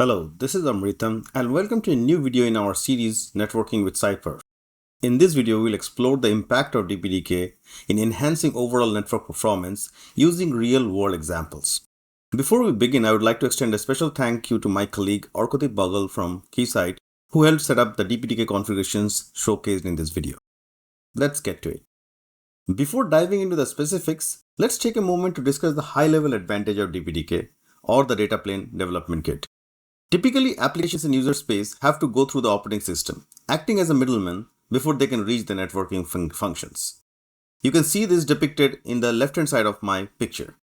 Hello, this is Amritam and welcome to a new video in our series Networking with CyPerf. In this video, we'll explore the impact of DPDK in enhancing overall network performance using real-world examples. Before we begin, I would like to extend a special thank you to my colleague Orkoti Bagal from Keysight, who helped set up the DPDK configurations showcased in this video. Let's get to it. Before diving into the specifics, let's take a moment to discuss the high-level advantage of DPDK or the data plane development kit. Typically, applications in user space have to go through the operating system, acting as a middleman before they can reach the networking functions. You can see this depicted in the left-hand side of my picture.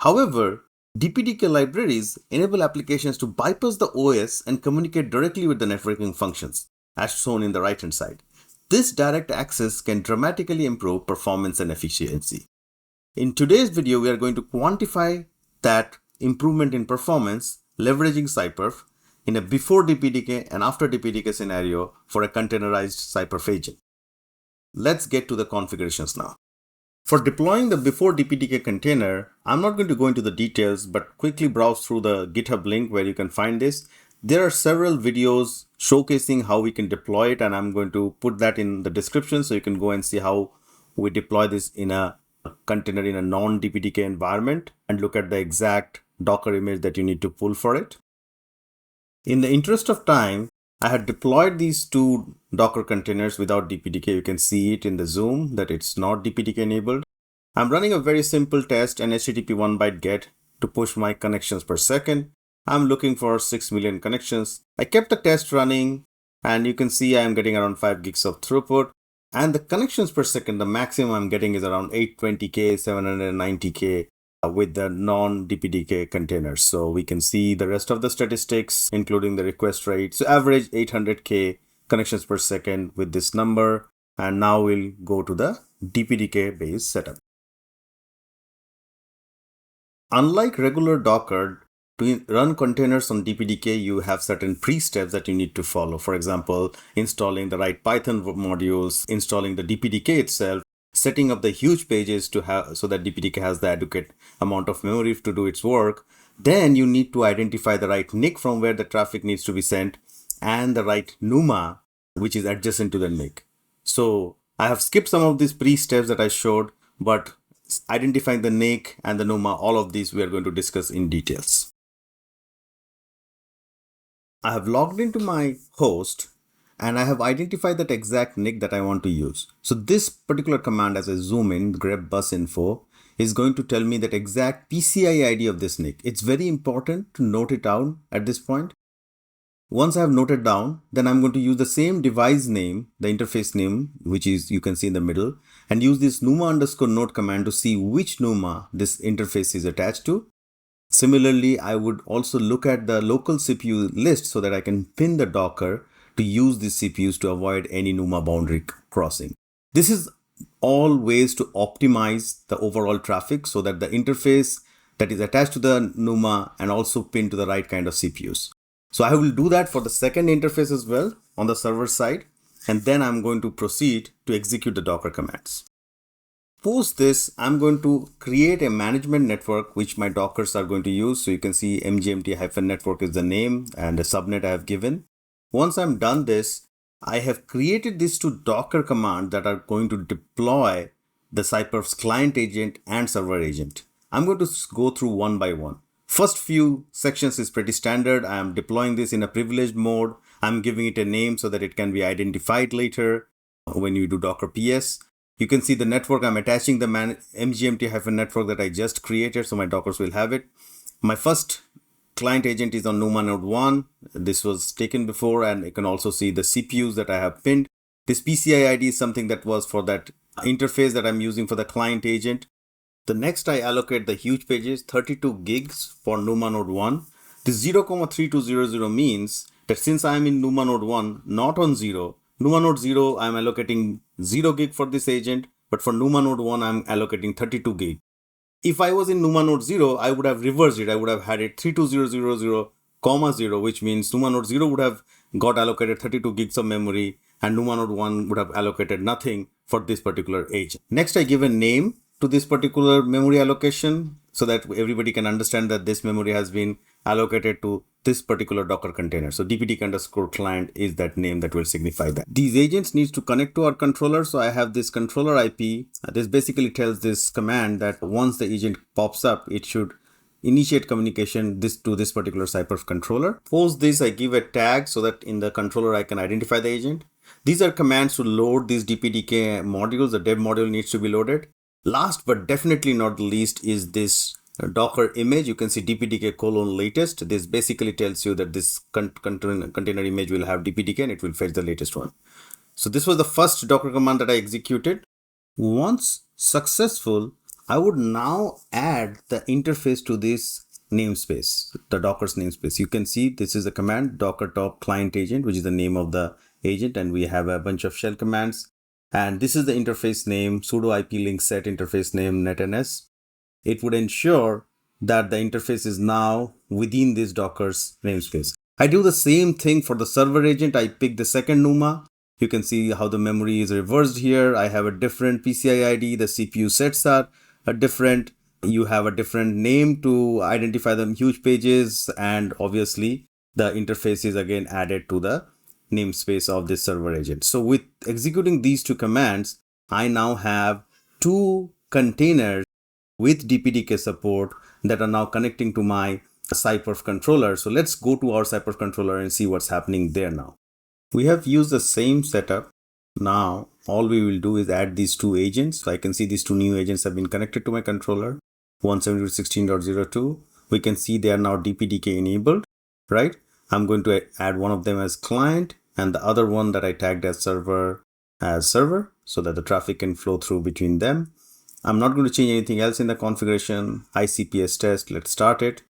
However, DPDK libraries enable applications to bypass the OS and communicate directly with the networking functions, as shown in the right-hand side. This direct access can dramatically improve performance and efficiency. In today's video, we are going to quantify that improvement in performance leveraging CyPerf in a before DPDK and after DPDK scenario for a containerized CyPerf agent. Let's get to the configurations now. For deploying the before DPDK container, I'm not going to go into the details, but quickly browse through the GitHub link where you can find this. There are several videos showcasing how we can deploy it, and I'm going to put that in the description so you can go and see how we deploy this in a container in a non-DPDK environment and look at the exact Docker image that you need to pull for it. In the interest of time, I had deployed these two Docker containers without DPDK. You can see it in the zoom that it's not DPDK enabled. I'm running a very simple test, an HTTP 1 byte GET to push my connections per second. I'm looking for 6 million connections. I kept the test running and you can see I'm getting around 5 gigs of throughput. And the connections per second, the maximum I'm getting is around 820K, 790K. With the non-DPDK containers. So we can see the rest of the statistics, including the request rate. So average 800K connections per second with this number. And now we'll go to the DPDK based setup. Unlike regular Docker, to run containers on DPDK, you have certain pre-steps that you need to follow. For example, installing the right Python modules, installing the DPDK itself, setting up the huge pages to have so that DPDK has the adequate amount of memory to do its work. Then you need to identify the right NIC from where the traffic needs to be sent and the right NUMA, which is adjacent to the NIC. So I have skipped some of these pre-steps that I showed, but identifying the NIC and the NUMA, all of these we are going to discuss in details. I have logged into my host and I have identified that exact NIC that I want to use. So this particular command, as I zoom in, grep bus info, is going to tell me that exact PCI ID of this NIC. It's very important to note it down at this point. Once I have noted down, then I'm going to use the same device name, the interface name, which is you can see in the middle, and use this NUMA_node command to see which NUMA this interface is attached to. Similarly, I would also look at the local CPU list so that I can pin the Docker to use these CPUs to avoid any NUMA boundary crossing. This is all ways to optimize the overall traffic so that the interface that is attached to the NUMA and also pinned to the right kind of CPUs. So I will do that for the second interface as well on the server side, and then I'm going to proceed to execute the Docker commands. Post this, I'm going to create a management network which my Dockers are going to use. So you can see mgmt-network is the name and the subnet I have given. Once I'm done this, I have created these two Docker commands that are going to deploy the CyPerf's client agent and server agent. I'm going to go through one by one. First few sections is pretty standard. I am deploying this in a privileged mode. I'm giving it a name so that it can be identified later when you do Docker PS. You can see the network. I'm attaching the mgmt-network that I just created, so my Dockers will have it. My first client agent is on NUMA node 1. This was taken before, and you can also see the CPUs that I have pinned. This PCI ID is something that was for that interface that I'm using for the client agent. The next I allocate the huge pages, 32 gigs for NUMA node 1. This 0,3200 means that since I'm in NUMA node 1, not on 0, NUMA node 0, I'm allocating 0 gig for this agent, but for NUMA node 1, I'm allocating 32 gig. If I was in NUMA node 0, I would have reversed it. I would have had it 32000, 0, which means NUMA node 0 would have got allocated 32 gigs of memory and NUMA node 1 would have allocated nothing for this particular agent. Next, I give a name to this particular memory allocation so that everybody can understand that this memory has been allocated to this particular Docker container. So DPDK underscore client is that name that will signify that. These agents needs to connect to our controller. So I have this controller IP. This basically tells this command that once the agent pops up, it should initiate communication to this particular CyPerf controller. Post this, I give a tag so that in the controller I can identify the agent. These are commands to load these DPDK modules. The dev module needs to be loaded. Last but definitely not the least is this Docker image. You can see DPDK : latest. This basically tells you that this container image will have DPDK and it will fetch the latest one. So this was the first Docker command that I executed. Once successful, I would now add the interface to this namespace, the Docker's namespace. You can see this is a command, docker top client agent, which is the name of the agent, and we have a bunch of shell commands. And this is the interface name, sudo IP link set interface name netns. It would ensure that the interface is now within this Docker's namespace. I do the same thing for the server agent. I pick the second NUMA. You can see how the memory is reversed here. I have a different PCI ID. The CPU sets are different. You have a different name to identify the huge pages. And obviously, the interface is again added to the namespace of this server agent. So with executing these two commands, I now have two containers with DPDK support that are now connecting to my CyPerf controller. So let's go to our CyPerf controller and see what's happening there now. We have used the same setup. Now, all we will do is add these two agents. So I can see these two new agents have been connected to my controller, 172.16.02. We can see they are now DPDK enabled, right? I'm going to add one of them as client and the other one that I tagged as server so that the traffic can flow through between them. I'm not going to change anything else in the configuration. ICPS test, let's start it.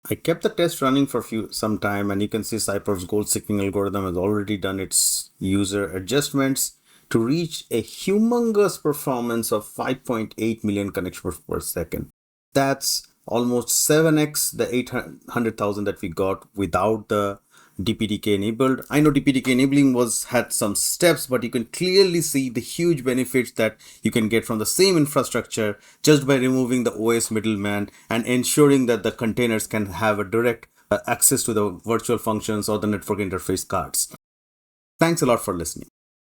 I kept the test running for some time, and you can see CyPerf's goal seeking algorithm has already done its user adjustments to reach a humongous performance of 5.8 million connections per second. That's almost 7x the 800,000 that we got without the DPDK enabled. I know DPDK enabling had some steps, but you can clearly see the huge benefits that you can get from the same infrastructure just by removing the OS middleman and ensuring that the containers can have a direct access to the virtual functions or the network interface cards. Thanks a lot for listening.